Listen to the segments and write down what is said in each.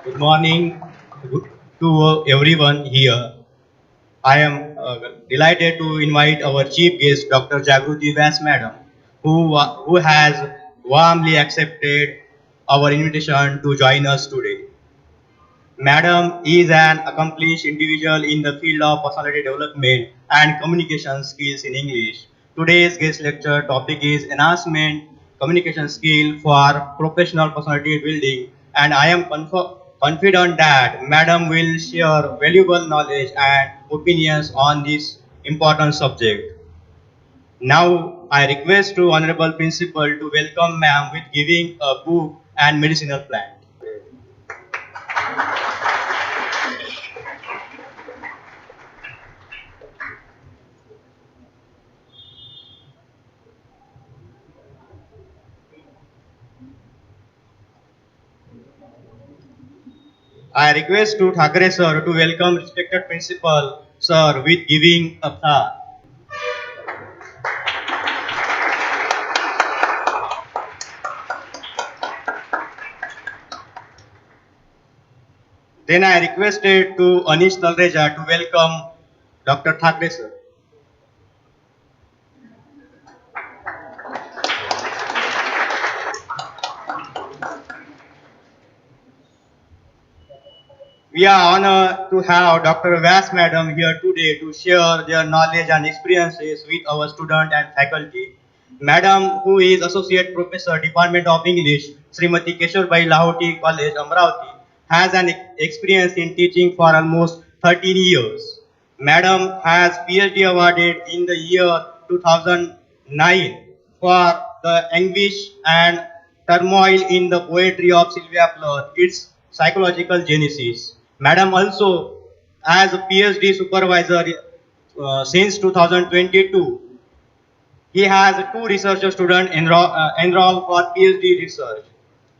Good morning to everyone here. I am delighted to invite our chief guest, Dr. Jagruti Vyas Madam, who has warmly accepted our invitation to join us today. Madam is an accomplished individual in the field of personality development and communication skills in English. Today's guest lecture topic is enhancement communication skill for professional personality building, and I am confident that Madam will share valuable knowledge and opinions on this important subject. Now I request to Honorable Principal to welcome Ma'am with giving a book and medicinal plant. I request to Thakre sir to welcome respected principal sir with giving a flower. Then I requested to Anish Talreja to welcome Dr. Thakre sir. We are honored to have Dr. Vyas Madam here today to share their knowledge and experiences with our student and faculty. Madam, who is Associate Professor, Department of English, Shrimati Kesharbai Lahoti College, Amravati, has an experience in teaching for almost 13 years. Madam has PhD awarded in the year 2009 for the anguish and turmoil in the poetry of Sylvia Plath, its psychological genesis. Madam also as a PhD supervisor since 2022. He has two research students enrolled for PhD research.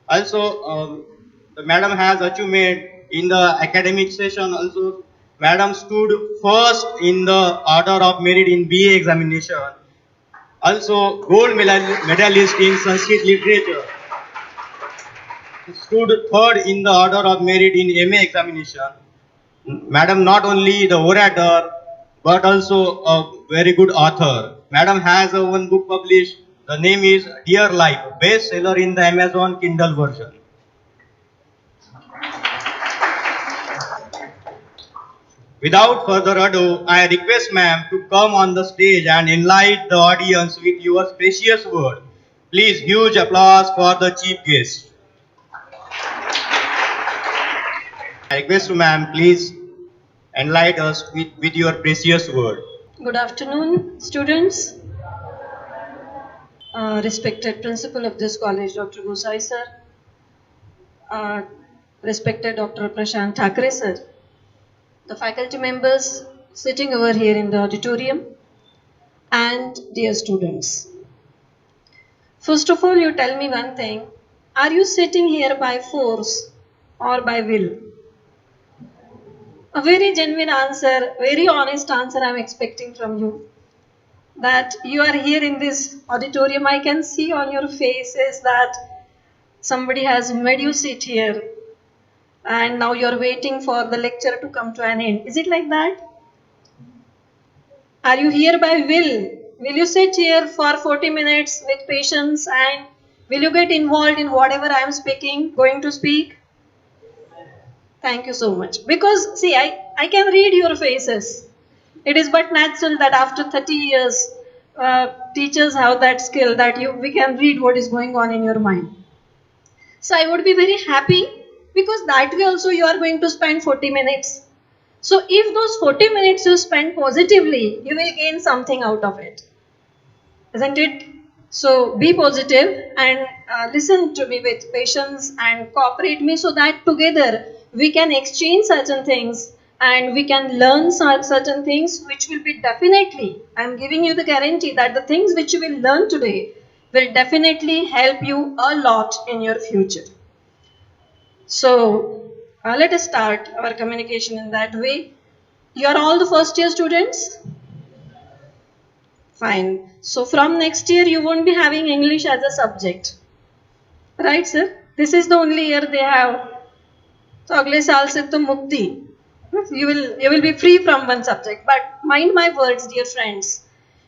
Also, the madam has achievement in the academic session. Also, madam stood first in the order of merit in BA examination. Also, gold medalist in Sanskrit literature. Stood third in the order of merit in MA examination. Madam not only the orator but also a very good author. Madam has a one book published. The name is Dear Life, bestseller in the Amazon Kindle version. Without further ado, I request ma'am to come on the stage and enlighten the audience with your precious word. Please, huge applause for the chief guest. I request ma'am, please enlighten us with your precious word. Good afternoon, students. Respected principal of this college, Dr. Gosai sir. Uh, Respected Dr. Prashant Thakre sir. The faculty members sitting over here in the auditorium, and dear students. First of all, you tell me one thing. Are you sitting here by force or by will? A very genuine answer, very honest answer I'm expecting from you. That you are here in this auditorium, I can see on your faces that somebody has made you sit here and now you're waiting for the lecture to come to an end. Is it like that? Are you here by will? Will you sit here for 40 minutes with patience and will you get involved in whatever I am going to speak? Thank you so much. Because, see, I can read your faces. It is but natural that after 30 years, teachers have that skill that we can read what is going on in your mind. So I would be very happy because that way also you are going to spend 40 minutes. So if those 40 minutes you spend positively, you will gain something out of it. Isn't it? So be positive and listen to me with patience and cooperate me so that together we can exchange certain things and we can learn certain things which will be definitely, I am giving you the guarantee that the things which you will learn today will definitely help you a lot in your future. So let us start our communication in that way. You are all the first year students? Fine. So from next year, you won't be having English as a subject. Right, sir? This is the only year they have तो अगले साल से तो मुक्ति. You will be free from one subject. But mind my words, dear friends.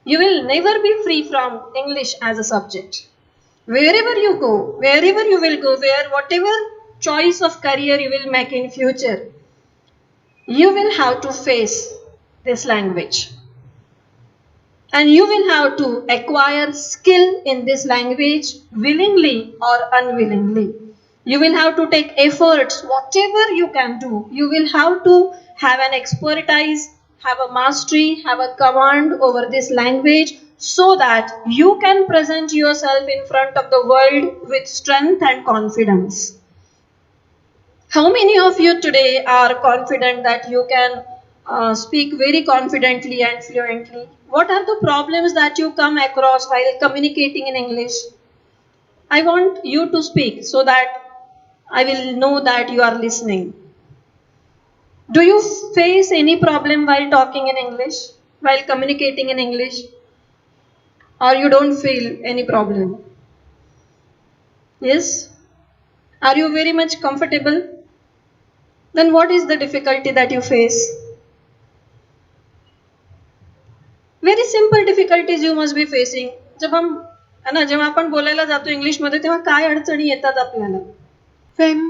You will never be free from English as a subject. Wherever you go, wherever you will go, whatever choice of career you will make in future, you will have to face this language. And you will have to acquire skill in this language willingly or unwillingly. You will have to take efforts, whatever you can do. You will have to have an expertise, have a mastery, have a command over this language, so that you can present yourself in front of the world with strength and confidence. How many of you today are confident that you can speak very confidently and fluently? What are the problems that you come across while communicating in English? I want you to speak so that I will know that you are listening. Do you face any problem while talking in English, while communicating in English? Or you don't feel any problem? Yes? Are you very much comfortable? Then what is the difficulty that you face? Very simple difficulties you must be facing. जेव्हा आपण बोलायला जातो इंग्लिशमध्ये तेव्हा काय अडचणी येतात आपल्याला? when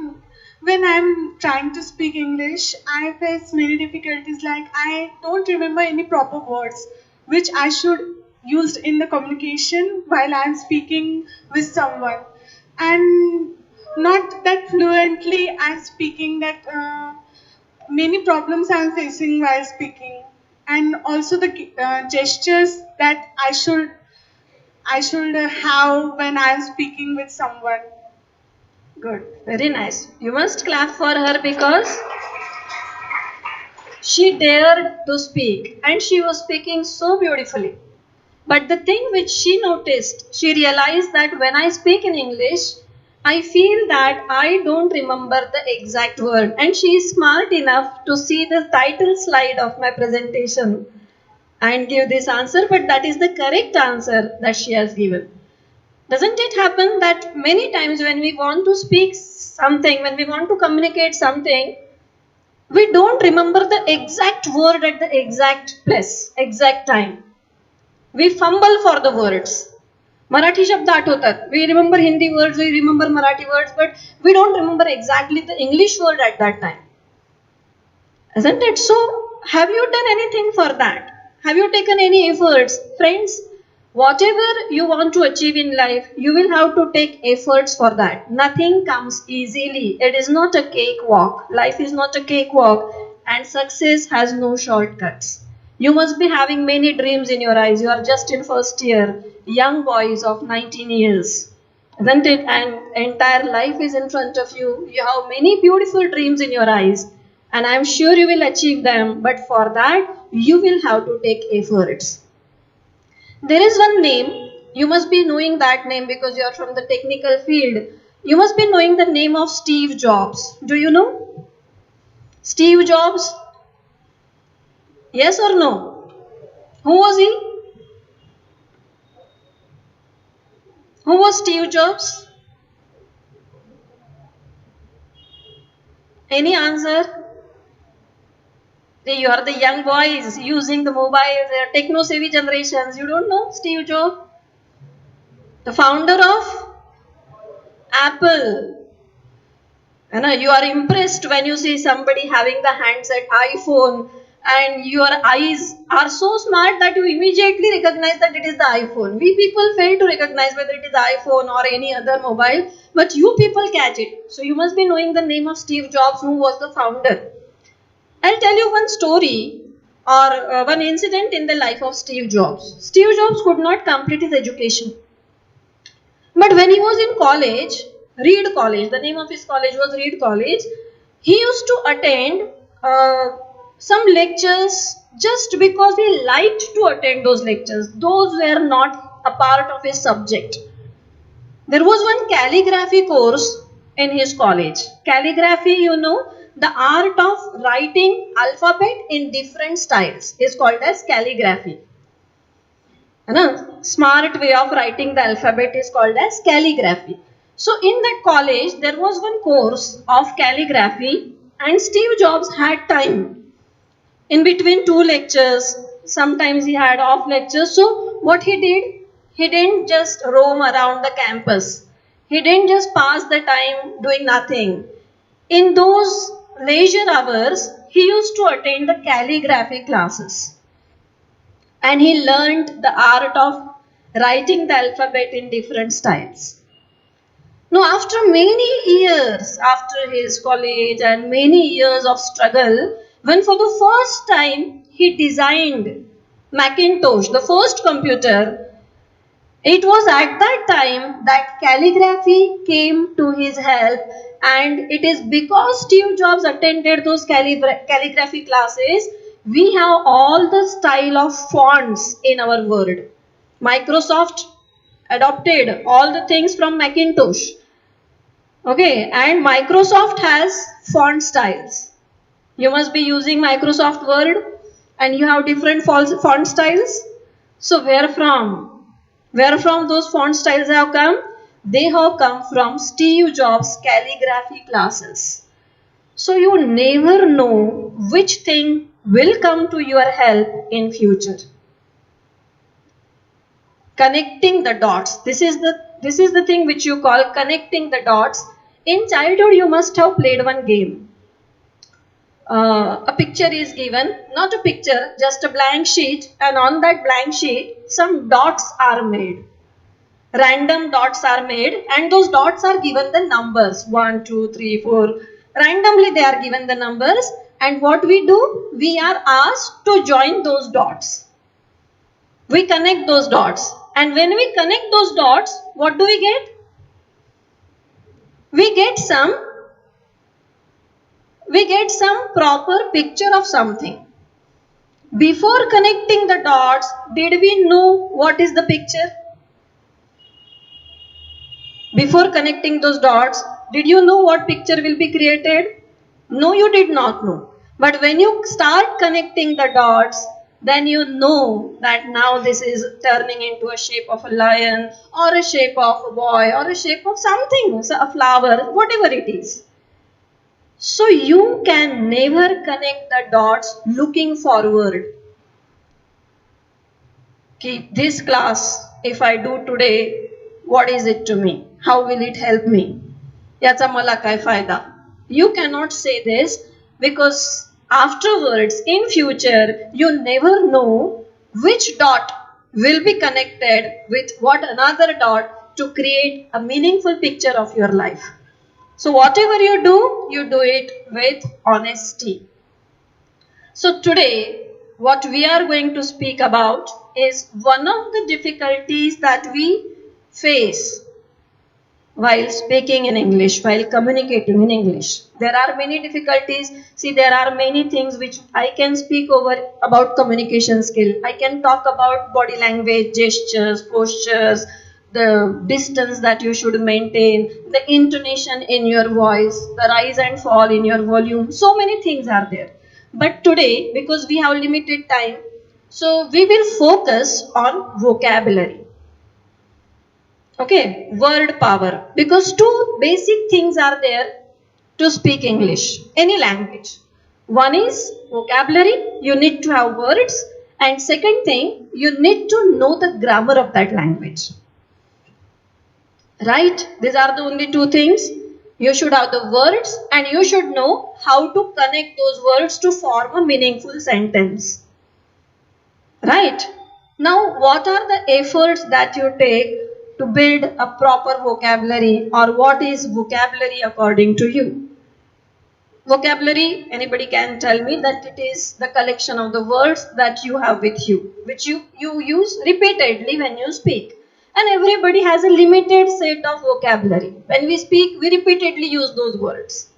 when I'm trying to speak English, I face many difficulties, like I don't remember any proper words which I should use in the communication while I'm speaking with someone, and not that fluently I'm speaking, that many problems I'm facing while speaking, and also the gestures that I should have when I'm speaking with someone. Good, very nice. You must clap for her because she dared to speak and she was speaking so beautifully. But the thing which she noticed, she realized that when I speak in English, I feel that I don't remember the exact word. And she is smart enough to see the title slide of my presentation and give this answer, but that is the correct answer that she has given. Doesn't it happen that many times when we want to speak something, when we want to communicate something, we don't remember the exact word at the exact place, exact time. We fumble for the words. Marathi शब्द आठवतात. We remember Hindi words, we remember Marathi words, but we don't remember exactly the English word at that time. Isn't it so? Have you done anything for that? Have you taken any efforts? Friends, whatever you want to achieve in life, you will have to take efforts for that. Nothing comes easily. It is not a cakewalk. Life is not a cakewalk, and success has no shortcuts. You must be having many dreams in your eyes. You are just in first year, young boys of 19 years. Isn't it? And entire life is in front of you. You have many beautiful dreams in your eyes, and I'm sure you will achieve them. But for that, you will have to take efforts. There is one name, you must be knowing that name because you are from the technical field. You must be knowing the name of Steve Jobs. Do you know? Steve Jobs? Yes or no? Who was he? Who was Steve Jobs? Any answer? You are the young boys using the mobile, they are techno-savvy generations. You don't know Steve Jobs? The founder of Apple. You are impressed when you see somebody having the handset iPhone, and your eyes are so smart that you immediately recognize that it is the iPhone. We people fail to recognize whether it is the iPhone or any other mobile, but you people catch it. So you must be knowing the name of Steve Jobs, who was the founder. I'll tell you one story or one incident in the life of Steve Jobs. Steve Jobs could not complete his education. But when he was in college, Reed College, the name of his college was Reed College, he used to attend some lectures just because he liked to attend those lectures. Those were not a part of his subject. There was one calligraphy course in his college. Calligraphy, the art of writing alphabet in different styles is called as calligraphy. Smart way of writing the alphabet is called as calligraphy. So in that college, there was one course of calligraphy And Steve Jobs had time in between two lectures. Sometimes he had off lectures. So what he did, he didn't just roam around the campus. He didn't just pass the time doing nothing. In those leisure hours, he used to attend the calligraphy classes. And he learned the art of writing the alphabet in different styles. Now, after many years, after his college and many years of struggle, when for the first time he designed Macintosh, the first computer, it was at that time that calligraphy came to his help, and it is because Steve Jobs attended those calligraphy classes, we have all the style of fonts in our world. Microsoft adopted all the things from Macintosh. Okay, and Microsoft has font styles. You must be using Microsoft Word and you have different font styles. So where from? Where from those font styles have come? They have come from Steve Jobs calligraphy classes. So you never know which thing will come to your help in future. Connecting the dots. This is the thing which you call connecting the dots. In childhood, you must have played one game. A picture is given, not a picture, just a blank sheet, and on that blank sheet, some dots are made. Random dots are made, and those dots are given the numbers 1, 2, 3, 4. Randomly, they are given the numbers, and what we do, we are asked to join those dots. We connect those dots, and when we connect those dots, what do we get? We get some proper picture of something. Before connecting the dots, did we know what is the picture? Before connecting those dots, did you know what picture will be created? No, you did not know. But when you start connecting the dots, then you know that now this is turning into a shape of a lion, or a shape of a boy, or a shape of something, a flower, whatever it is. So you can never connect the dots looking forward. This class, if I do today, what is it to me? How will it help me? याचा मला काय फायदा? You cannot say this because afterwards, in future, you never know which dot will be connected with what another dot to create a meaningful picture of your life. So whatever you do it with honesty. So today, what we are going to speak about is one of the difficulties that we face while speaking in English, while communicating in English. There are many difficulties. See, there are many things which I can speak over about communication skill. I can talk about body language, gestures, postures, the distance that you should maintain, the intonation in your voice, the rise and fall in your volume. So many things are there. But today, because we have limited time, so we will focus on vocabulary. Okay, word power. Because two basic things are there to speak English, any language. One is vocabulary, you need to have words. And second thing, you need to know the grammar of that language. Right? These are the only two things. You should have the words and you should know how to connect those words to form a meaningful sentence. Right? Now, what are the efforts that you take to build a proper vocabulary, or what is vocabulary according to you? Vocabulary, anybody can tell me that it is the collection of the words that you have with you, which you use repeatedly when you speak. And everybody has a limited set of vocabulary. When we speak, we repeatedly use those words.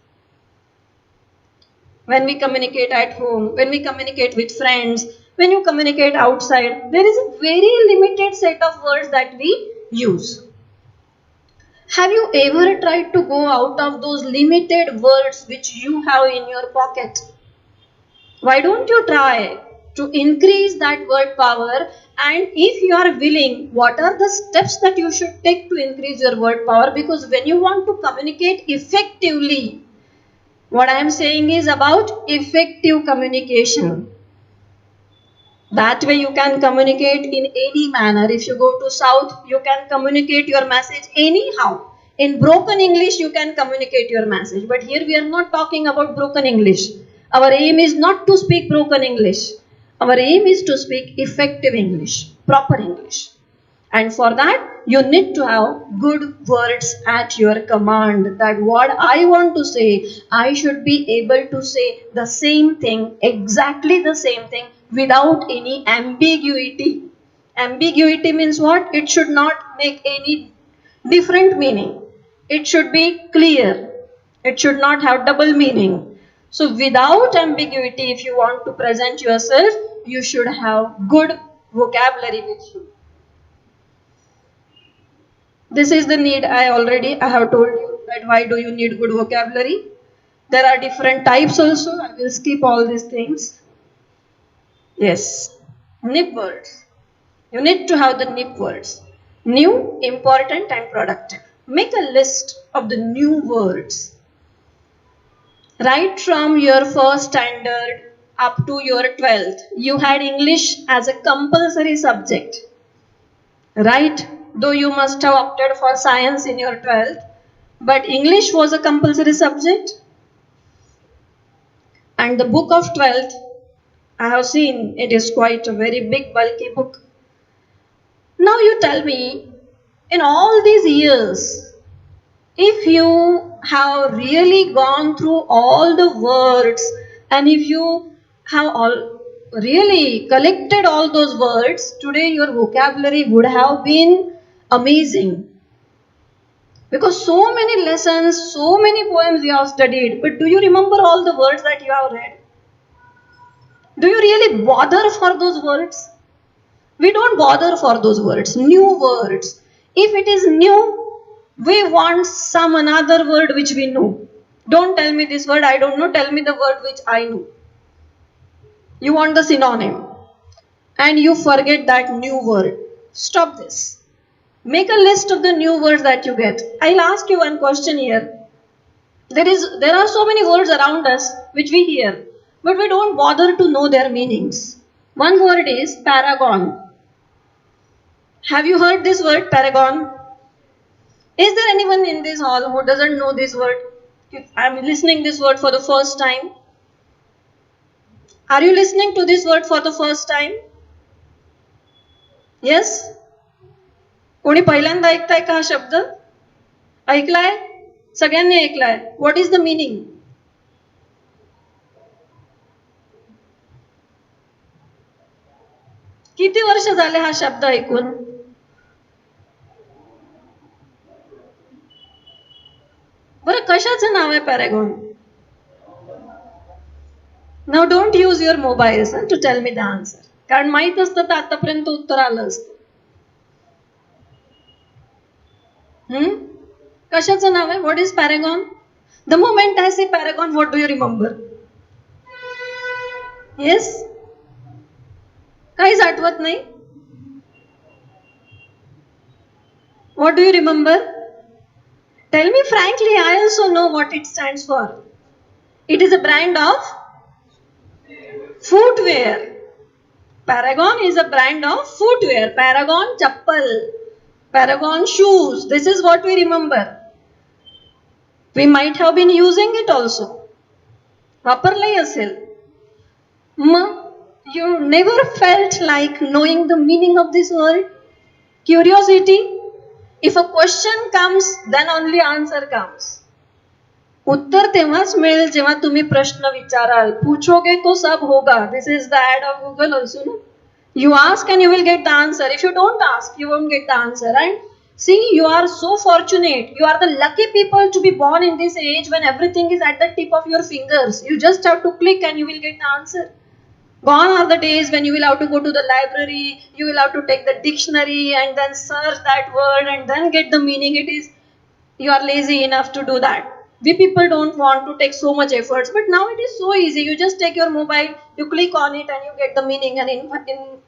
When we communicate at home, when we communicate with friends, when you communicate outside, there is a very limited set of words that we use. Have you ever tried to go out of those limited words which you have in your pocket? Why don't you try to increase that word power? And if you are willing, what are the steps that you should take to increase your word power? Because when you want to communicate effectively, What I am saying is about effective communication. That way you can communicate in any manner. If you go to South, you can communicate your message anyhow. In broken English, you can communicate your message. But here we are not talking about broken English. Our aim is not to speak broken English. Our aim is to speak effective English, proper English. And for that, you need to have good words at your command. That what I want to say, I should be able to say the same thing, exactly the same thing, without any ambiguity. Ambiguity means what? It should not make any different meaning. It should be clear. It should not have double meaning. So, without ambiguity, if you want to present yourself, you should have good vocabulary with you. This is the need. I have told you that why do you need good vocabulary. There are different types also. I will skip all these things. Yes. Nip words. You need to have the nip words. New, important and productive. Make a list of the new words. Right from your first standard up to your 12th, you had English as a compulsory subject. Right? Though you must have opted for science in your 12th, but English was a compulsory subject. And the book of 12th, I have seen it is quite a very big, bulky book. Now you tell me, in all these years, if you have really gone through all the words and if you have all really collected all those words, today your vocabulary would have been amazing. Because so many lessons, so many poems you have studied, but do you remember all the words that you have read? Do you really bother for those words? We don't bother for those words, new words. If it is new, we want some another word which we know. Don't tell me this word I don't know, tell me the word which I know. You want the synonym. And you forget that new word. Stop this. Make a list of the new words that you get. I'll ask you one question here. There are so many words around us which we hear, but we don't bother to know their meanings. One word is paragon. Have you heard this word paragon? Is there anyone in this hall who doesn't know this word? If I'm listening this word for the first time. Are you listening to this word for the first time? Yes? कोणी पहिल्यांदा ऐकताय का हा शब्द? ऐकलाय? सगळ्यांनी ऐकलाय. What is the meaning? किती वर्ष झाले हा शब्द ऐकून? बरं कशाचं नाव आहे Paragon? Now don't use your mobiles to tell me the answer. कारण माहित असतं तर आतापर्यंत उत्तर आलं असतं. कशाचं नाव आहे? What is paragon? The moment I say paragon, what do you remember? Yes? काहीच आठवत नाही? What do you remember? Tell me frankly, I also know what it stands for. It is a brand of footwear. Paragon is a brand of footwear. Paragon chappal. Paragon shoes. This is what we remember. We might have been using it also. वापरलंही असेल. You never felt like knowing the meaning of this word? Curiosity? If a question comes, then only answer comes. उत्तर तेव्हाच मिळेल जेव्हा तुम्ही प्रश्न विचाराल. पूछोगे तो सब होगा. This is the ad of Google also. No? You ask and you will get the answer. If you don't ask, you won't get the answer. And see, you are so fortunate. You are the lucky people to be born in this age when everything is at the tip of your fingers. You just have to click and you will get the answer. Gone are the days when you will have to go to the library, you will have to take the dictionary and then search that word and then get the meaning. You are lazy enough to do that. We people don't want to take so much efforts, but now it is so easy. You just take your mobile, you click on it and you get the meaning. And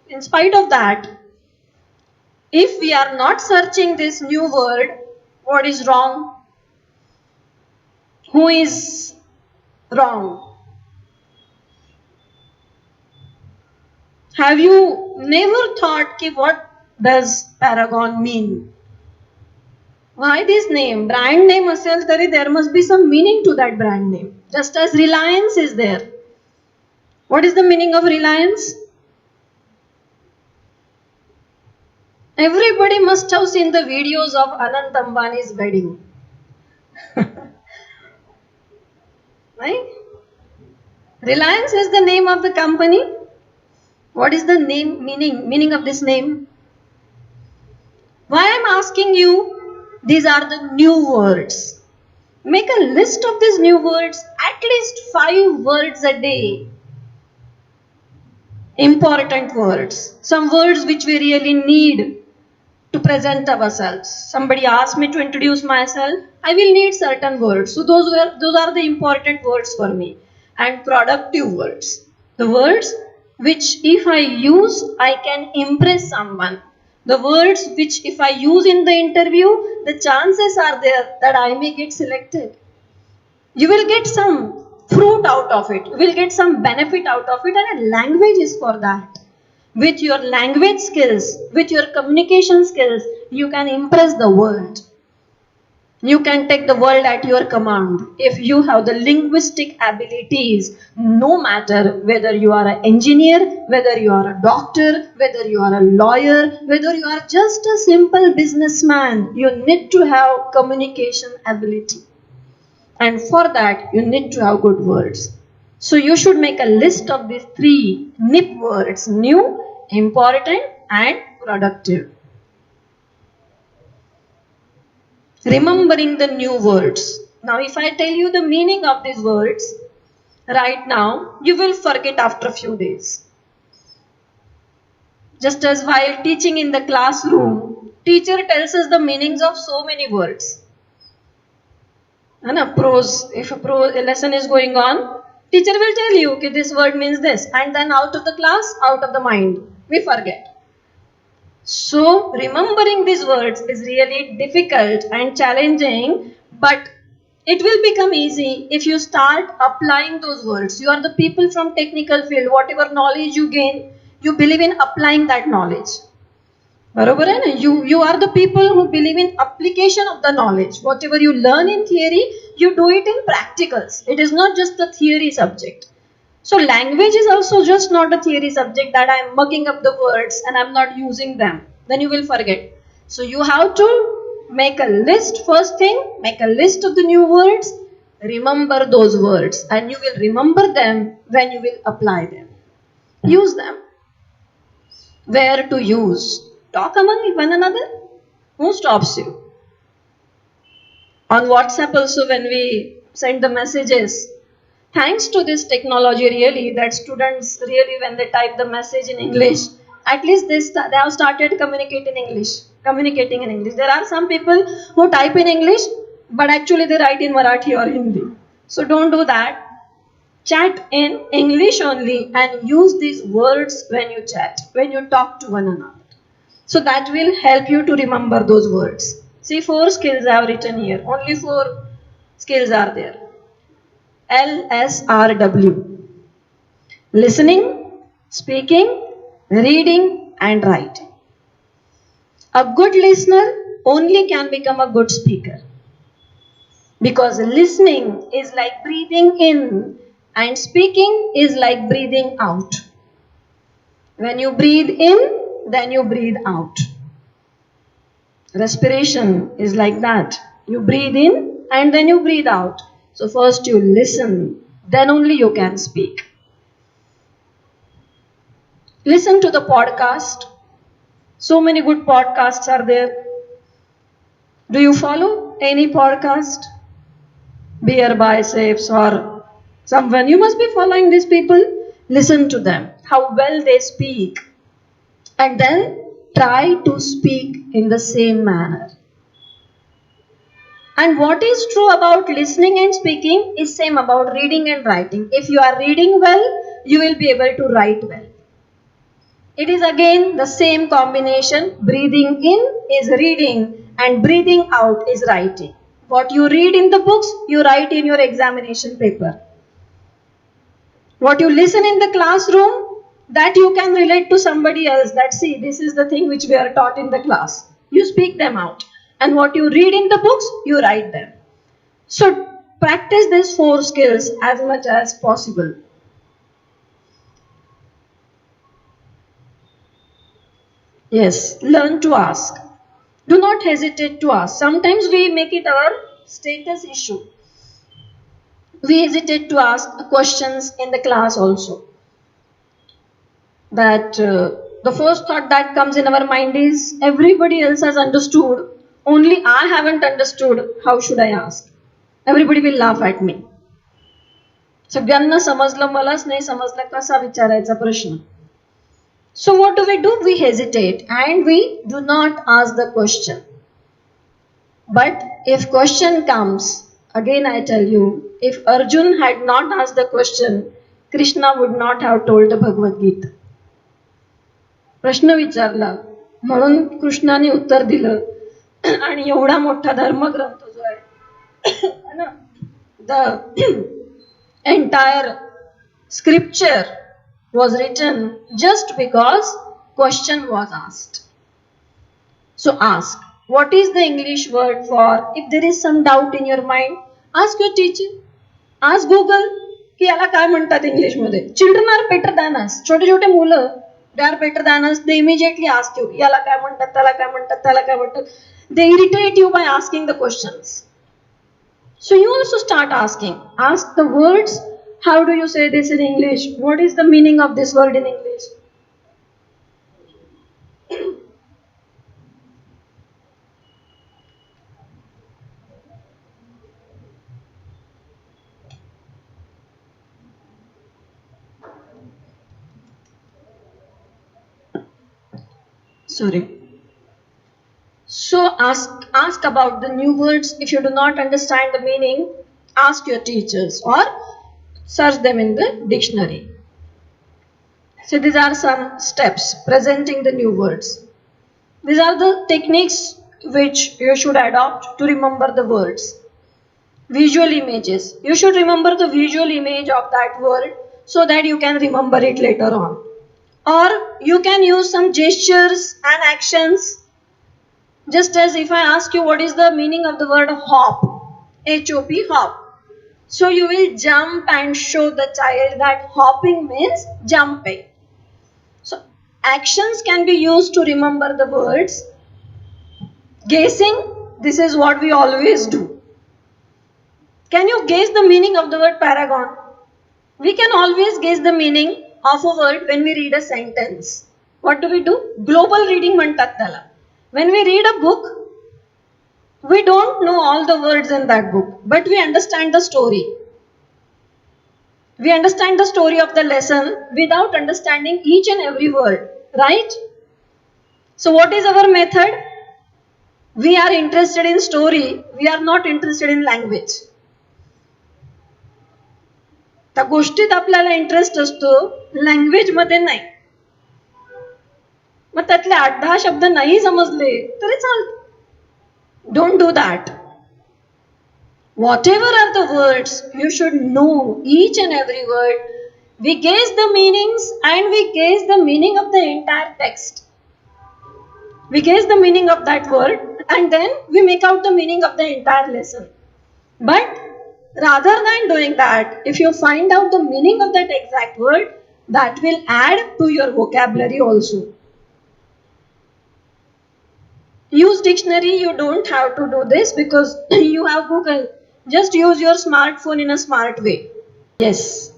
in spite of that, if we are not searching this new word, what is wrong? Who is Wrong. Have you never thought ki what does Paragon mean? Why this name? Brand name असेल तरी there must be some meaning to that brand name. Just as Reliance is there. What is the meaning of Reliance? Everybody must have seen the videos of Anant Ambani's wedding. Right? Reliance is the name of the company. What is the meaning of this name? Why I am asking you, these are the new words. Make a list of these new words, at least 5 words a day. Important words. Some words which we really need to present ourselves. Somebody asked me to introduce myself. I will need certain words. So those are the important words for me. And productive words. The words which if I use, I can impress someone. The words which if I use in the interview, the chances are there that I may get selected. You will get some fruit out of it. You will get some benefit out of it, and a language is for that. With your language skills, with your communication skills, you can impress the world. You can take the world at your command. If you have the linguistic abilities, no matter whether you are an engineer, whether you are a doctor, whether you are a lawyer, whether you are just a simple businessman, you need to have communication ability. And for that, you need to have good words. So you should make a list of these 3 NIP words: new, important, and productive. Remembering the new words. Now, if I tell you the meaning of these words right now, you will forget after a few days. Just as while teaching in the classroom, teacher tells us the meanings of so many words. If a lesson is going on, teacher will tell you, okay, this word means this, and then out of the class, out of the mind, we forget. So remembering these words is really difficult and challenging, but it will become easy if you start applying those words. You are the people from technical field, whatever knowledge you gain, you believe in applying that knowledge. बरोबर है ना? You are the people who believe in application of the knowledge. Whatever you learn in theory, you do it in practicals. It is not just a theory subject. So language is also just not a theory subject that I am mugging up the words and I am not using them. Then you will forget. So you have to make a list. First thing, make a list of the new words. Remember those words, and you will remember them when you will apply them. Use them. Where to use? Talk among one another. Who stops you? On WhatsApp also, when we send the messages, thanks to this technology really, that students really, when they type the message in English, at least they have started communicating in English. There are some people who type in English, but actually they write in Marathi or Hindi. So don't do that. Chat in English only and use these words when you chat, when you talk to one another. So that will help you to remember those words. See, 4 skills I have written here. Only 4 skills are there. LSRW. Listening, speaking, reading, and writing. A good listener only can become a good speaker. Because listening is like breathing in and speaking is like breathing out. When you breathe in, then you breathe out. Respiration is like that. You breathe in and then you breathe out. So first you listen, then only you can speak. Listen to the podcast. So many good podcasts are there. Do you follow any podcast? Beer Biceps or someone. You must be following these people. Listen to them, how well they speak. And then try to speak in the same manner. And what is true about listening and speaking is same about reading and writing. If you are reading well, you will be able to write well. It is again the same combination. Breathing in is reading and breathing out is writing. What you read in the books, you write in your examination paper. What you listen in the classroom, that you can relate to somebody else. That see, this is the thing which we are taught in the class. You speak them out. And what you read in the books, you write them. So practice these 4 skills as much as possible. Yes, learn to ask. Do not hesitate to ask. Sometimes we make it our status issue. We hesitate to ask questions in the class also. That the first thought that comes in our mind is everybody else has understood, only I haven't understood. How should I ask? Everybody will laugh at me. सगळ्यांना समजलं, मलाच नाही समजलं, कसा विचारायचा प्रश्न. So what do? We hesitate and we do not ask the question. But if question comes, again I tell you, if Arjun had not asked the question, Krishna would not have told the Bhagavad Gita. प्रश्न विचारला म्हणून कृष्णाने उत्तर दिलं आणि एवढा मोठा धर्मग्रंथ जो आहे ना, the entire scripture was written just because question was asked. So ask. What is the English word for if there is some doubt in your mind? Ask your teacher. Ask Google की याला काय म्हणतात English मध्ये. Children are better than us. छोटे छोटे मुलं, they are better than us. They immediately ask you याला काय म्हणतात, त्याला काय म्हणतात, त्याला काय म्हणतात. They irritate you by asking the questions. So you also start asking. Ask the words. How do you say this in English? What is the meaning of this word in English? Sorry. So ask about the new words. If you do not understand the meaning, ask your teachers or search them in the dictionary. So these are some steps presenting the new words. These are the techniques which you should adopt to remember the words. Visual images. You should remember the visual image of that word so that you can remember it later on. Or you can use some gestures and actions. Just as if I ask you what is the meaning of the word hop, H-O-P, hop. So you will jump and show the child that hopping means jumping. So actions can be used to remember the words. Guessing, this is what we always do. Can you guess the meaning of the word paragon? We can always guess the meaning of a word when we read a sentence. What do? Global reading म्हणतात त्याला. When we read a book, we don't know all the words in that book, but we understand the story. We understand the story of the lesson without understanding each and every word, right? So what is our method? We are interested in story, we are not interested in language. त्या गोष्टीत आपल्याला interest असतो, language मध्ये नाही. मग त्यातले 8-10 शब्द नाही समजले तरी चालतं. Don't do that. Whatever are the words, you should know each and every word. We guess the meanings and we guess the meaning of the entire text. We guess the meaning of that word and then we make out the meaning of the entire lesson. But rather than doing that, if you find out the meaning of that exact word, that will add to your vocabulary also. Use dictionary, you don't have to do this because you have Google. Just use your smartphone in a smart way. Yes.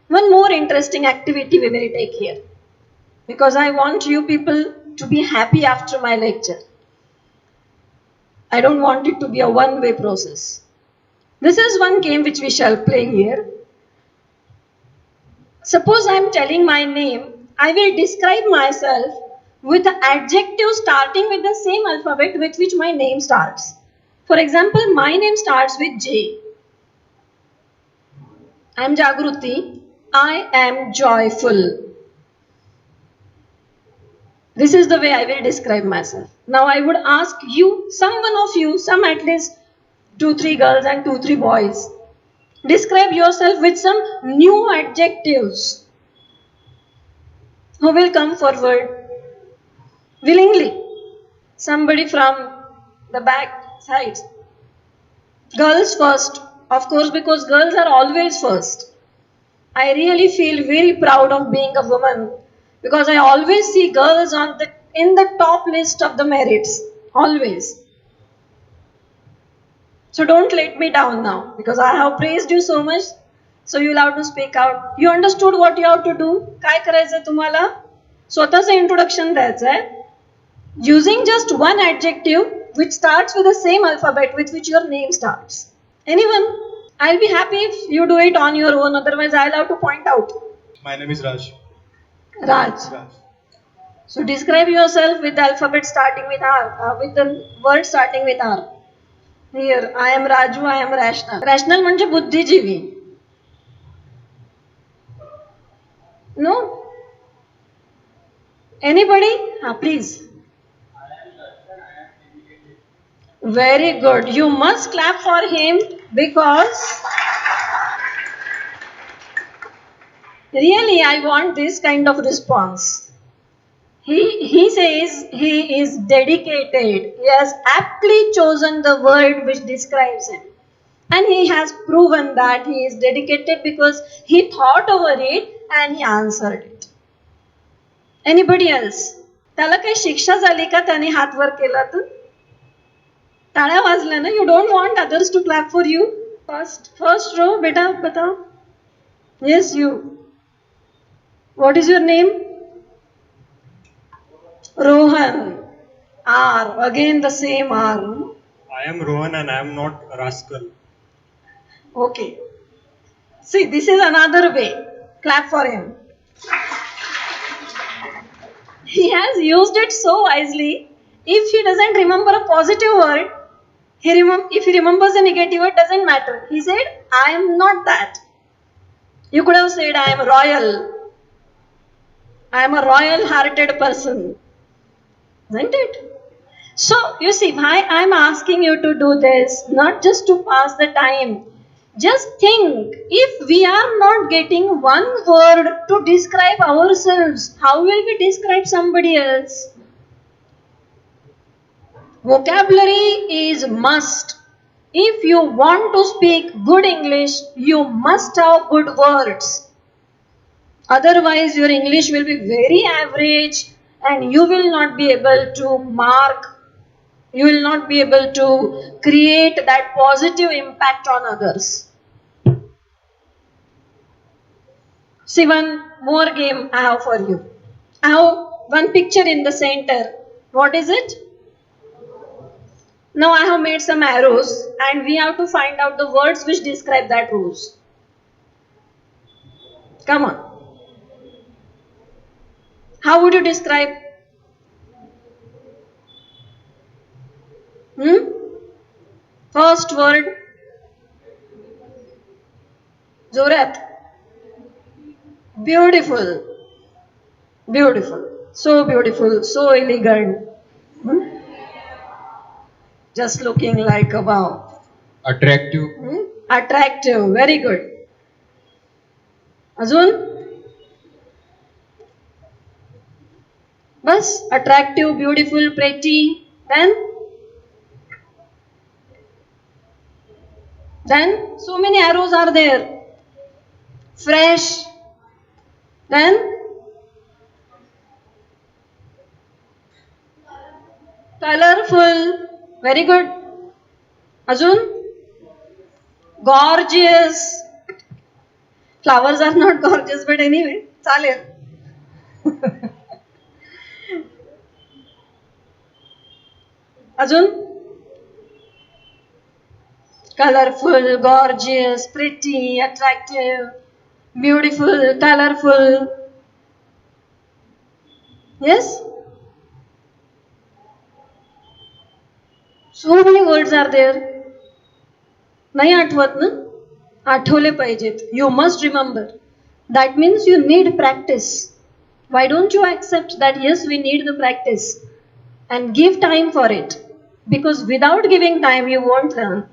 One more interesting activity we will take here. Because I want you people to be happy after my lecture. I don't want it to be a one-way process. This is one game which we shall play here. Suppose I am telling my name, I will describe myself with the adjective starting with the same alphabet with which my name starts. For example, my name starts with J. I am Jagruti. I am joyful. This is the way I will describe myself. Now I would ask you, some one of you, some at least 2-3 girls and 2-3 boys. Describe yourself with some new adjectives. Who will come forward willingly? Somebody from the back side. Girls first, of course, because girls are always first. I really feel very proud of being a woman because I always see girls in the top list of the merits. Always. So don't let me down now because I have praised you so much. So you'll have to speak out. You understood what you have to do? काय करायचं तुम्हाला? स्वतःचं introduction द्यायचंय. Using just one adjective which starts with the same alphabet with which your name starts. Anyone? I'll be happy if you do it on your own, otherwise I'll have to point out. My name is Raj. Raj. Raj. So describe yourself with the alphabet starting with R, with the word starting with R. Here, I am Raju, I am rational. Rational म्हणजे बुद्धिजीवी. No? Anybody? Please. Very good. You must clap for him because really I want this kind of response. He says he is dedicated. He has aptly chosen the word which describes him. And he has proven that he is dedicated because he thought over it and he answered it. Anybody else? त्याला काही शिक्षा झाली का त्याने हात वर केला तर? टाळ्या वाजल्या ना? You don't want others to clap for you? First row, beta, बताओ. Yes, you. What is your name? Rohan. R. Again the same R. I am Rohan and I am not rascal. Okay. See, this is another way. Clap for him. He has used it so wisely. If he doesn't remember a positive word, if he remembers a negative word, doesn't matter. He said, I am not that. You could have said, I am royal. I am a royal-hearted person. Isn't it? So, you see, why I am asking you to do this, not just to pass the time. Just think, if we are not getting one word to describe ourselves, how will we describe somebody else? Vocabulary is must. If you want to speak good English, you must have good words. Otherwise, your English will be very average and you will not be able to you will not be able to create that positive impact on others. See, one more game I have for you. I have one picture in the center. What is it? Now I have made some arrows and we have to find out the words which describe that rose. Come on. How would you describe? First word. Zorat. Beautiful. Beautiful. So beautiful. So elegant. Just looking like a wow. Attractive. Attractive. Very good. Azun? Bas? Attractive, beautiful, pretty. Then so many arrows are there. Fresh. Then colorful. Very good. Azun? Gorgeous. Flowers are not gorgeous, but anyway, चालेल. अजून? Colorful, gorgeous, pretty, attractive, beautiful, colorful. Yes? So many words are there. नाही आठवत ना? आठवले पाहिजेत. You must remember. That means you need practice. Why don't you accept that yes, we need the practice and give time for it? Because without giving time, you won't learn.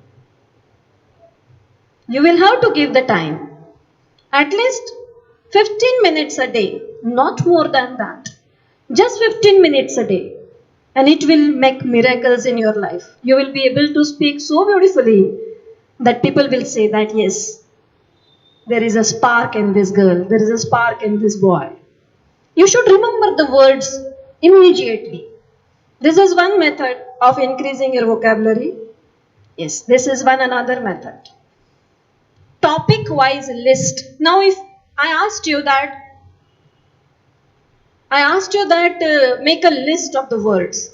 You will have to give the time. At least 15 minutes a day, not more than that. Just 15 minutes a day. And it will make miracles in your life. You will be able to speak so beautifully that people will say that yes, there is a spark in this girl, there is a spark in this boy. You should remember the words immediately. This is one method of increasing your vocabulary. Yes, this is one another method. Topic wise list. Now, if I asked you that, make a list of the words.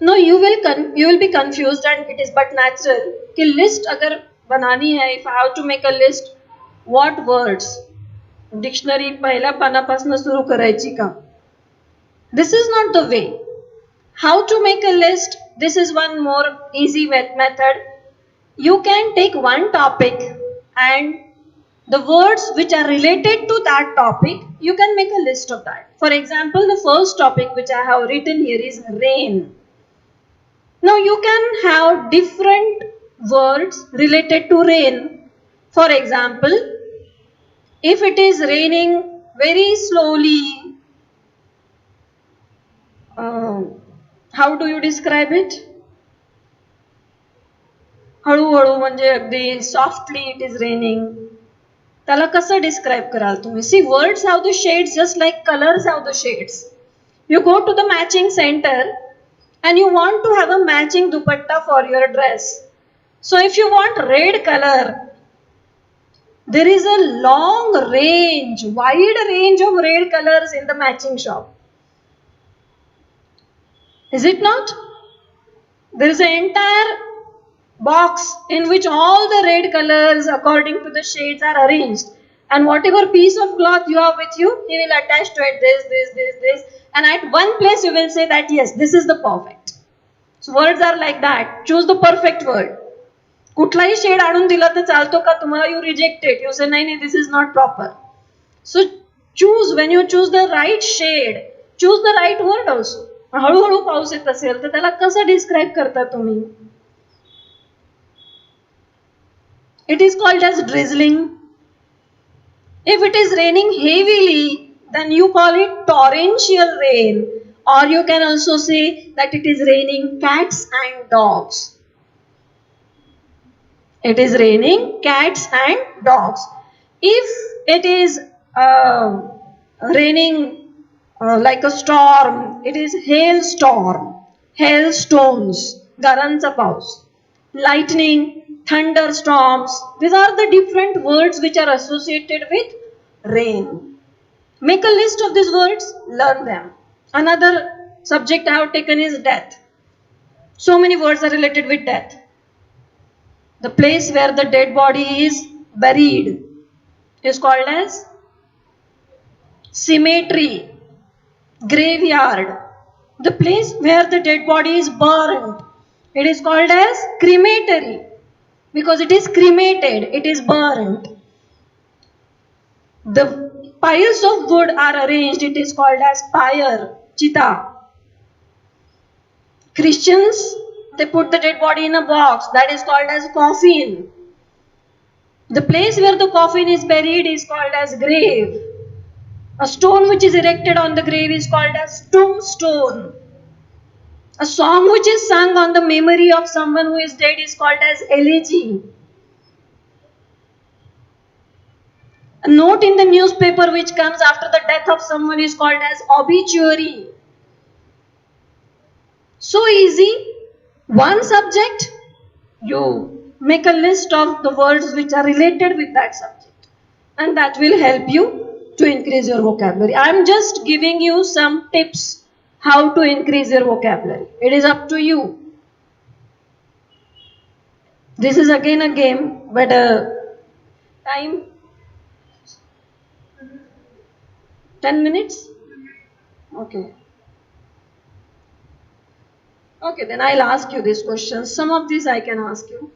No, you will be confused, and it is but natural. कि list अगर बनानी है, if I have to make a list, what words? Dictionary पहिल्या पानापासून सुरू करायची का? This is not the way. How to make a list? This is one more easy method. You can take one topic and the words which are related to that topic, you can make a list of that. For example, the first topic which I have written here is rain. Now you can have different words related to rain. For example, if it is raining very slowly, how do you describe it? हळूहळू म्हणजे अगदी softly it is raining. त्याला कसं describe कराल तुम्ही? See words have the shades just like colours have the shades. You go to the matching center and you want to have a matching dupatta for your dress. So if you want red color, there is a long range, wide range of red colors in the matching shop. Is it not? There is an entire box in which all the red colors according to the shades are arranged. And whatever piece of cloth you have with you, he will attach to it this. And at one place you will say that yes, this is the perfect. So words are like that. Choose the perfect word. कुठलाही shade आणून दिला तर चालतो का तुम्हाला? You reject it. You say नाही this is not proper. So choose when you choose the right shade, choose the right word also. हळूहळू पाऊस येत असेल तर त्याला कसं डिस्क्राईब करता तुम्ही? It is called as drizzling. If it is raining heavily, then you call it torrential rain. Or you can also say that it is raining cats and dogs. It is raining cats and dogs. If it is raining like a storm, it is hailstorm, hailstones, garanचा पाऊस, lightning, thunderstorms. These are the different words which are associated with rain. Make a list of these words, learn them. Another subject I have taken is death. So many words are related with death. The place where the dead body is buried is called as cemetery, graveyard. The place where the dead body is burned, it is called as crematory. Because it is cremated, it is burnt. The piles of wood are arranged, it is called as pyre, chita. Christians, they put the dead body in a box, that is called as coffin. The place where the coffin is buried is called as grave. A stone which is erected on the grave is called as tombstone. A song which is sung on the memory of someone who is dead is called as elegy. A note in the newspaper which comes after the death of someone is called as obituary. So easy. One subject, you make a list of the words which are related with that subject. And that will help you to increase your vocabulary. I am just giving you some tips how to increase your vocabulary. It is up to you. This is again a game, but time 10 minutes? Okay. Okay, then I'll ask you these questions. Some of these I can ask you.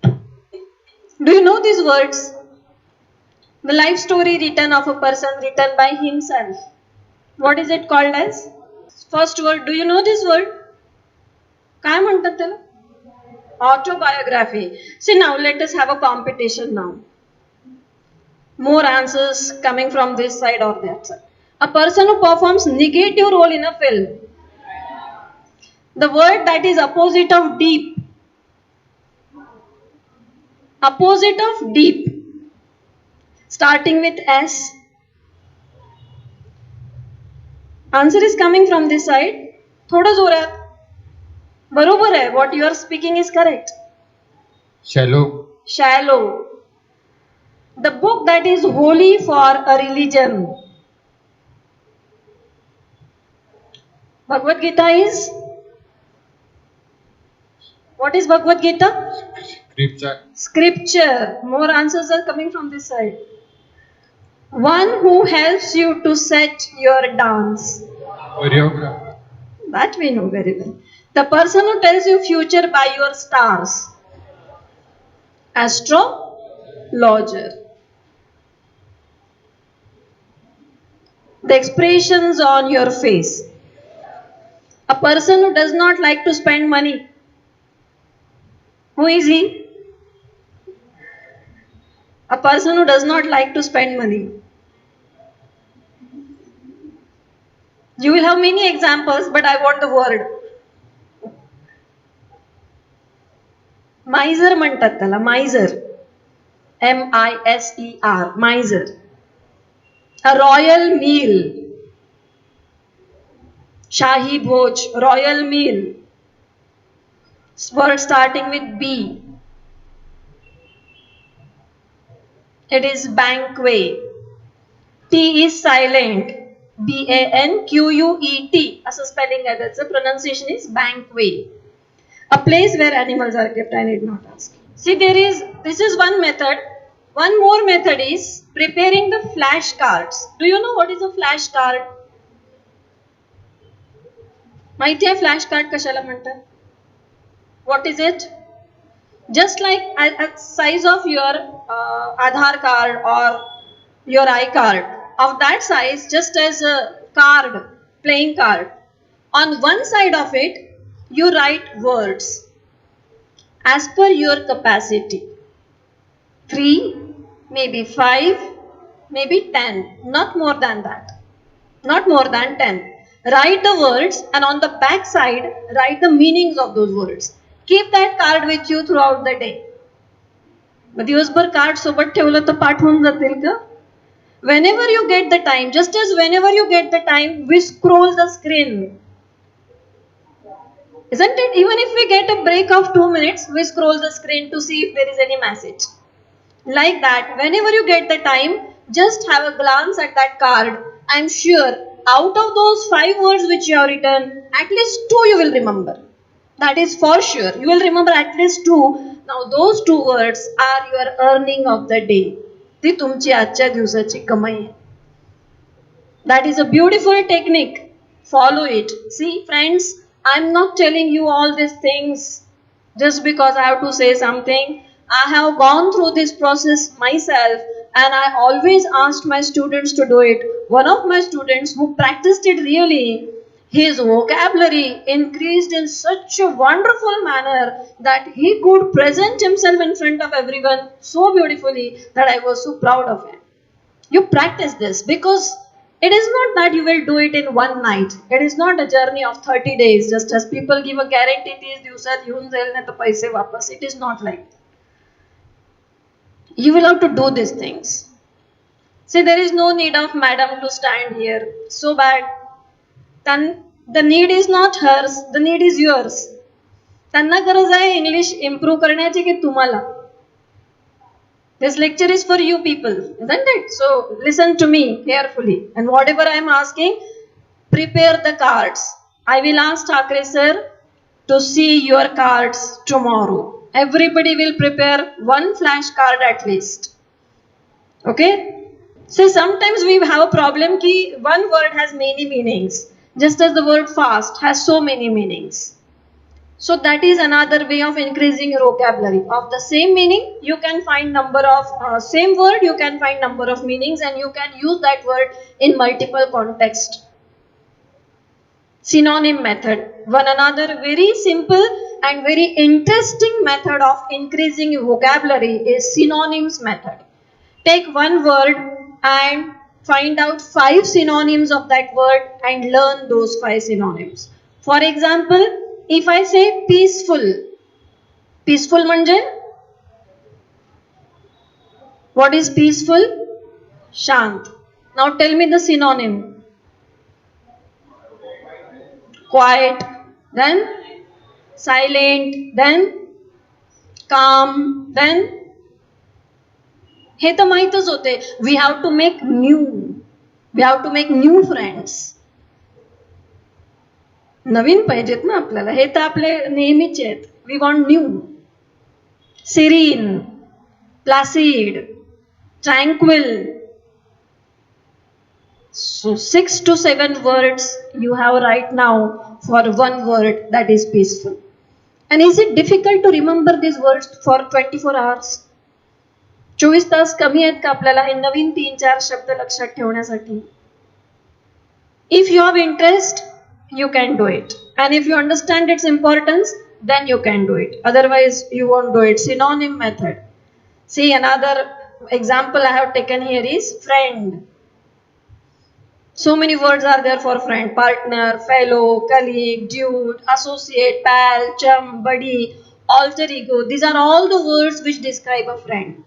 Do you know these words? The life story written of a person written by himself. What is it called as? First word, do you know this word? काय म्हणतात त्याला? Autobiography. See, now let us have a competition now. More answers coming from this side or that side. A person who performs negative role in a film. The word that is opposite of deep. Opposite of deep. Starting with S. Answer is coming from this side. थोड़ा जोरात. बरोबर है. What you are speaking is correct. Shallow. Shallow. The book that is holy for a religion. Bhagavad Gita is? What is Bhagavad Gita? Scripture. Scripture. More answers are coming from this side. One who helps you to set your dance. Choreographer. That we know very well. The person who tells you future by your stars. Astrologer. The expressions on your face. A person who does not like to spend money. Who is he? A person who does not like to spend money. You will have many examples, but I want the word. Miser म्हणतात त्याला. Miser. M-I-S-E-R. Miser. A royal meal. Shahi Bhoj. Royal meal. Word starting with B. It is banquet. T is silent. B-A-N-Q-U-E-T. असं spelling आहे त्याचं. Pronunciation is banquet. A place where animals are kept. I need not ask. See, this is one method. One more method is preparing the flashcards. Do you know what is a flashcard? माहिती आहे flashcard कशाला म्हणतात? What is it? Just like a size of your Aadhaar card or your iCard. Of that size, just as a card, playing card. On one side of it, you write words as per your capacity. 3, maybe 5, maybe 10. Not more than that. Not more than 10. Write the words and on the back side, write the meanings of those words. Keep that card with you throughout the day. मग दिवसभर card सोबत ठेवलं तर पाठ होऊन जातील का? Whenever you get the time, just as whenever you get the time, we scroll the screen. Isn't it? Even if we get a break of 2 minutes, we scroll the screen to see if there is any message. Like that, whenever you get the time, just have a glance at that card. I'm sure out of those 5 words which you have written, at least 2 you will remember. That is for sure. You will remember at least 2. Now those 2 words are your earning of the day. ती तुमची आजच्या दिवसाची कमाई आहे. That is a beautiful technique. Follow it. See, friends, I'm not telling you all these things just because I have to say something. I have gone through this process myself and I always asked my students to do it. One of my students who practiced it really, his vocabulary increased in such a wonderful manner that he could present himself in front of everyone so beautifully that I was so proud of him. You practice this because it is not that you will do it in one night. It is not a journey of 30 days just as people give a guarantee 30 दिवसात येऊन जाईल ना तर पैसे वापस. It is not like that. You will have to do these things. See, there is no need of madam to stand here. So bad. Then the need is not hers, the need is yours. त्यांना गरज आहे English improve करण्याची की तुम्हाला? This lecture is for you people, isn't it? So listen to me carefully and whatever I am asking, prepare the cards. I will ask Thakre sir to see your cards tomorrow. Everybody will prepare one flash card at least. Okay? So sometimes we have a problem ki one word has many meanings. Just as the word fast has so many meanings. So that is another way of increasing your vocabulary. Of the same meaning, you can find number of, same word, you can find number of meanings and you can use that word in multiple context. Synonym method. One another very simple and very interesting method of increasing your vocabulary is synonyms method. Take one word and find out 5 synonyms of that word and learn those 5 synonyms. For example, if I say peaceful, peaceful म्हणजे what is peaceful? Shant. Now tell me the synonym. Quiet, then silent, then calm, then हे तर माहीतच होते. We have to make new. We have to make new friends. नवीन पाहिजेत ना आपल्याला. हे तर आपले नेहमीचे आहेत. We want new. Serene, placid, tranquil. So 6 to 7 words you have right now for one word, that is peaceful. And is it difficult to remember these words for 24 hours? 24 तास कमी आहेत का आपल्याला हे नवीन 3-4 शब्द लक्षात ठेवण्यासाठी? If you have interest, you can do it. And if you understand its importance, then you can do it. Otherwise, you won't do it. Synonym method. See, another example I have taken here is friend. So many words are there for friend. Partner, fellow, colleague, dude, associate, pal, chum, buddy, alter ego. These are all the words which describe a friend.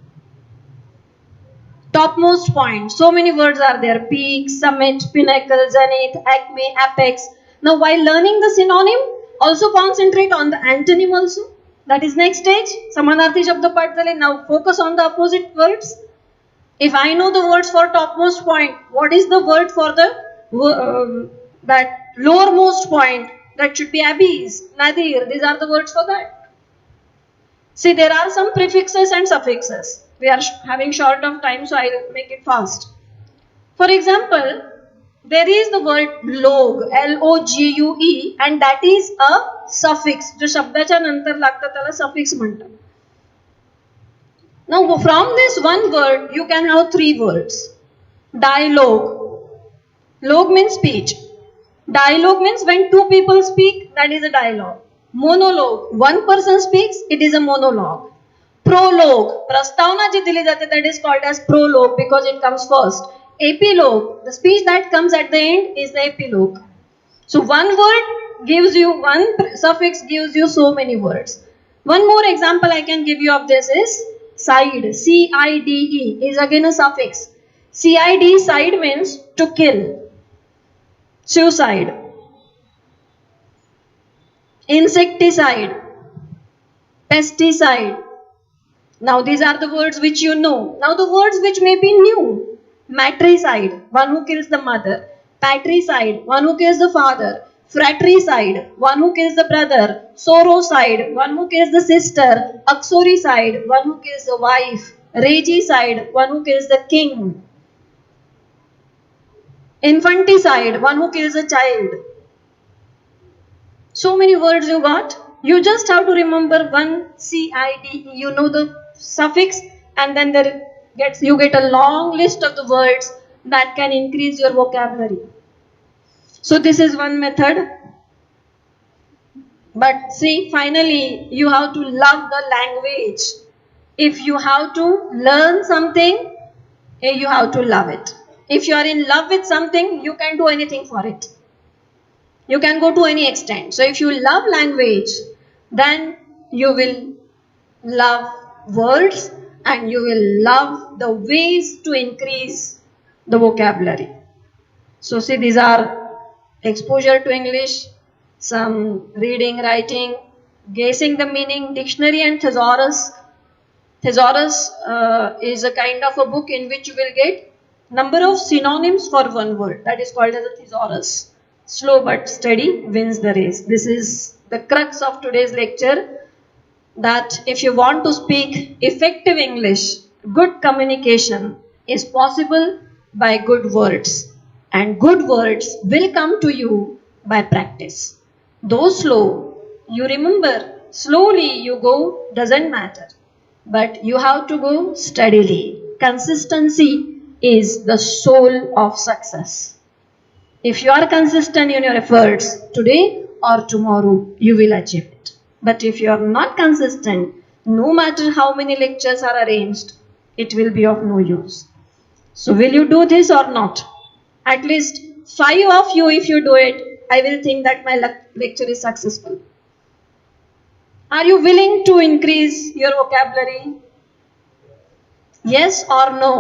Topmost point. So many words are there. Peak, summit, pinnacle, zenith, acme, apex. Now while learning the synonym, also concentrate on the antonym also. That is next stage. Samanarthi shabda path zale. Now focus on the opposite words. If I know the words for topmost point, what is the word for the that lowermost point? That should be abyss, nadir. These are the words for that. See, there are some prefixes and suffixes. We are having short of time, so I will make it fast. For example, there is the word log, L-O-G-U-E, and that is a suffix. जो शब्दाच्या नंतर लागतं त्याला suffix म्हणतात. Now, from this one word, you can have 3 words. Dialogue. Log means speech. Dialogue means when 2 people speak, that is a dialogue. Monologue. 1 person speaks, it is a monologue. Prologue. Prastavna ji dili jate, that is called as prologue because it comes first. Epilogue. The speech that comes at the end is the epilogue. So, one word gives you, one suffix gives you so many words. One more example I can give you of this is side, C-I-D-E is again a suffix. C-I-D, side means to kill. Suicide. Insecticide. Pesticide. Now these are the words which you know. Now the words which may be new. Matricide, one who kills the mother. Patricide, one who kills the father. Fratricide, one who kills the brother. Sorrowcide, one who kills the sister. Uxoricide, one who kills the wife. Regicide, one who kills the king. Infanticide, one who kills a child. So many words you got. You just have to remember one C-I-D-E. You know the suffix, and then you get a long list of the words that can increase your vocabulary. So this is one method. But see, finally, you have to love the language. If you have to learn something, you have to love it. If you are in love with something, you can do anything for it. You can go to any extent. So if you love language, then you will love words and you will love the ways to increase the vocabulary. So see, these are exposure to English, some reading, writing, guessing the meaning, dictionary and thesaurus. Thesaurus is a kind of a book in which you will get number of synonyms for one word. That is called as a thesaurus. Slow but steady wins the race. This is the crux of today's lecture, that if you want to speak effective English, good communication is possible by good words, and good words will come to you by practice. Though slow, you remember, slowly you go, doesn't matter, but you have to go steadily. Consistency is the soul of success. If you are consistent in your efforts, today or tomorrow, you will achieve it. But if you are not consistent, no matter how many lectures are arranged, it will be of no use. So, will you do this or not? At least 5 of you, if you do it, I will think that my lecture is successful. Are you willing to increase your vocabulary? Yes or no?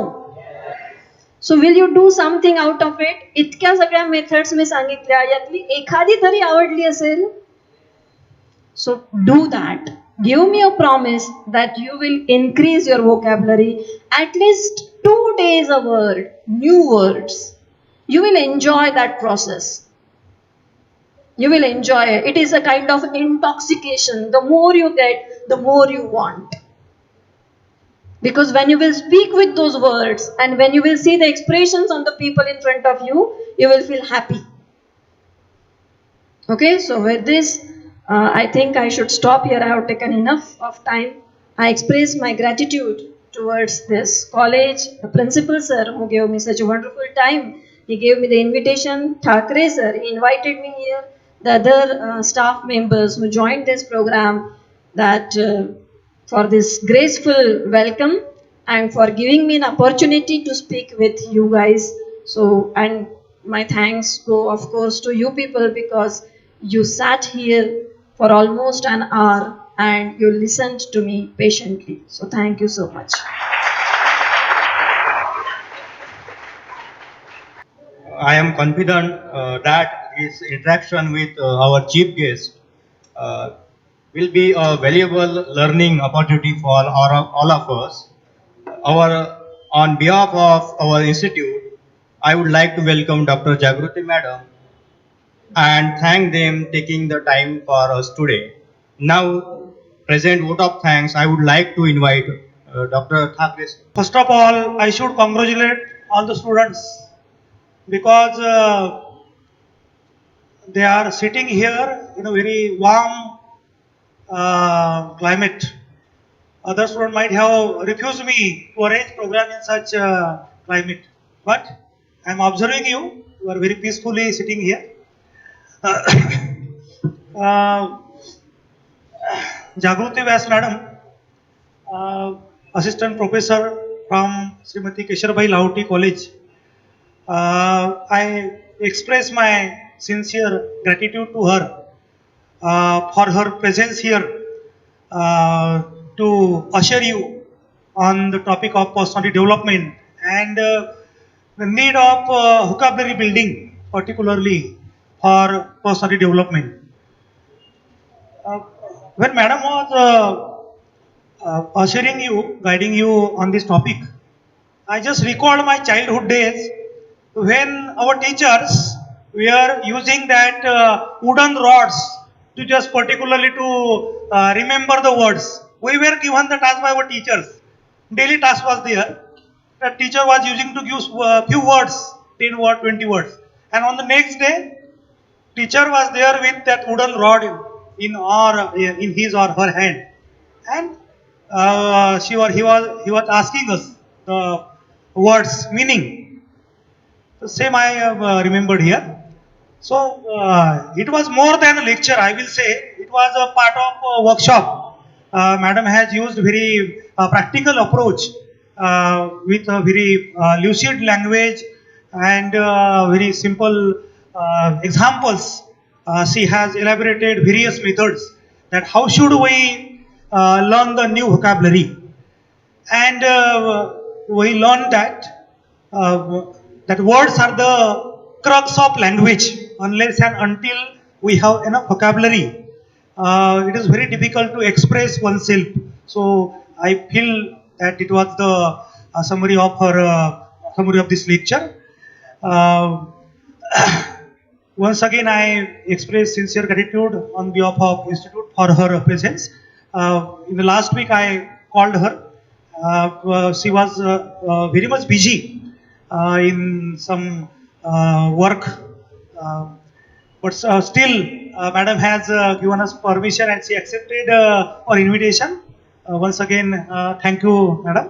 So will you do something out of it. इतक्या सगळ्या methods मी सांगितल्या यातली एखादी तरी आवडली असेल. So do that. Give me a promise that you will increase your vocabulary at least 2 days a word, new words. You will enjoy that process. You will enjoy it. It is a kind of intoxication. The more you get, the more you want. Because when you will speak with those words and when you will see the expressions on the people in front of you, you will feel happy. Okay, so with this, I think I should stop here. I have taken enough of time. I express my gratitude towards this college, the principal sir who gave me such a wonderful time. He gave me the invitation. Thakre sir, he invited me here. The other staff members who joined this program, that for this graceful welcome and for giving me an opportunity to speak with you guys. So, and my thanks go, of course, to you people because you sat here for almost an hour and you listened to me patiently. So, thank you so much. I am confident that his interaction with our chief guest uh, will be a valuable learning opportunity for all of us. On behalf of our institute, I would like to welcome Dr. Jagruti Madam and thank them taking the time for us today. Now, present vote of thanks, I would like to invite Dr. Thakre. First of all, I should congratulate all the students because they are sitting here in a very warm climate. Other students might have refused me to arrange program in such climate, but I am observing you. You are very peacefully sitting here. Uh, Jagruti Vyas Madam, Assistant Professor from Shrimati Kesharbai Lahoti College. I express my sincere gratitude to her for her presence here to usher you on the topic of personality development and the need of vocabulary building, particularly for personality development. Uh, when Madam was ushering you, guiding you on this topic, I just recalled my childhood days when our teachers were using that wooden rods to just particularly to remember the words. We were given the task by our teachers. Daily task was there. The teacher was using to give few words, 10 words, 20 words. And on the next day, teacher was there with that wooden rod in his or her hand, and he was asking us the words meaning. The same I have remembered here. So it was more than a lecture, I will say. It was a part of a workshop. Madam has used very practical approach with a very lucid language and very simple examples. She has elaborated various methods that how should we learn the new vocabulary, and we learned that that words are the crux of language. Unless and until we have enough vocabulary, it is very difficult to express oneself. So I feel that it was the summary of this lecture. Uh, Once again, I express sincere gratitude on behalf of Institute for her presence. In the last week, I called her. She was very much busy in some work, uh, but still, Madam has given us permission and she accepted our invitation. Once again, thank you, Madam.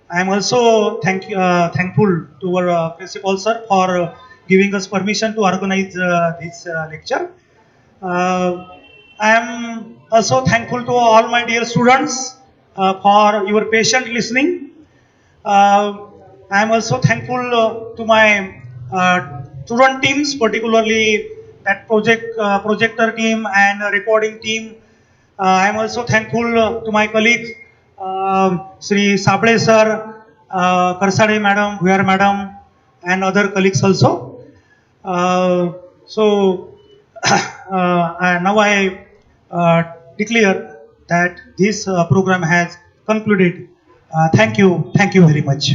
I am also thankful to our principal sir for giving us permission to organize this lecture. I am Also thankful to all my dear students for your patient listening. I am also thankful to my student teams, particularly that projector team and recording team. I am also thankful to my colleagues, Sri Sable sir, Karsade madam, Vyar madam, and other colleagues also. So now I declare that this program has concluded. Thank you very much.